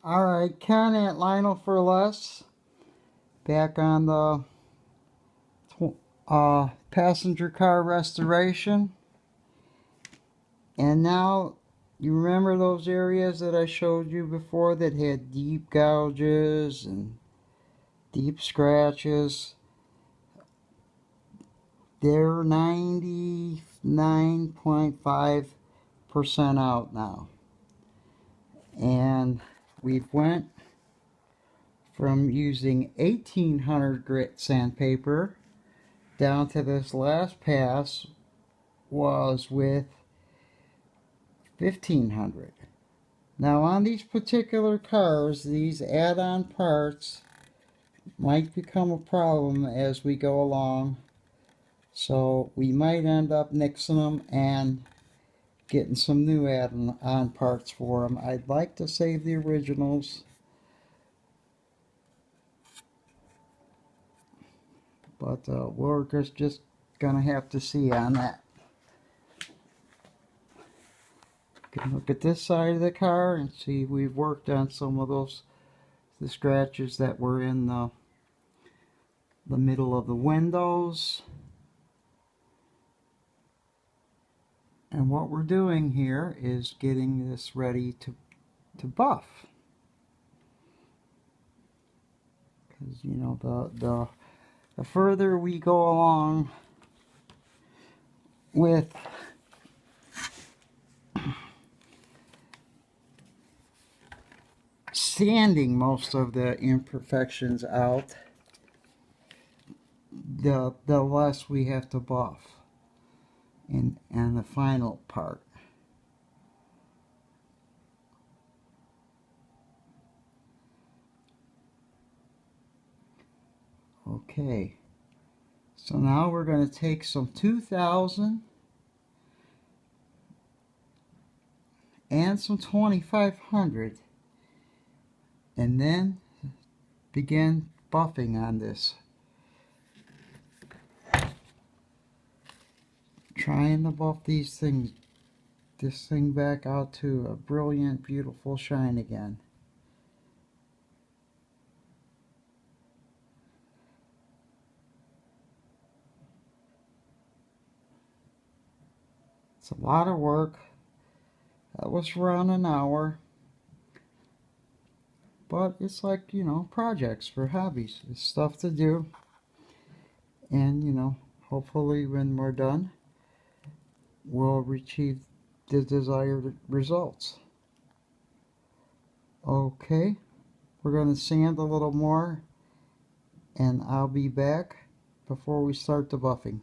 Alright, Ken at Lionel for Less, back on the passenger car restoration. And now, you remember those areas that I showed you before that had deep gouges and deep scratches? They're 99.5% out now. And we've went from using 1800 grit sandpaper down to this last pass was with 1500. Now on these particular cars, these add-on parts might become a problem as we go along, so we might end up nixing them and getting some new add-on parts for them. I'd like to save the originals, but we're just gonna have to see on that. You can look at this side of the car and see we've worked on some of the scratches that were in the middle of the windows. And what we're doing here is getting this ready to buff. Because, you know, the further we go along with sanding most of the imperfections out, the less we have to buff in the final part. Okay, so now we're going to take some 2000 and some 2500 and then begin buffing on this, trying to buff this thing back out to a brilliant, beautiful shine again. It's a lot of work. That was around an hour. But it's like, you know, projects for hobbies. It's stuff to do. And, you know, hopefully when we're done, we'll achieve the desired results. Okay, we're going to sand a little more, and I'll be back before we start the buffing.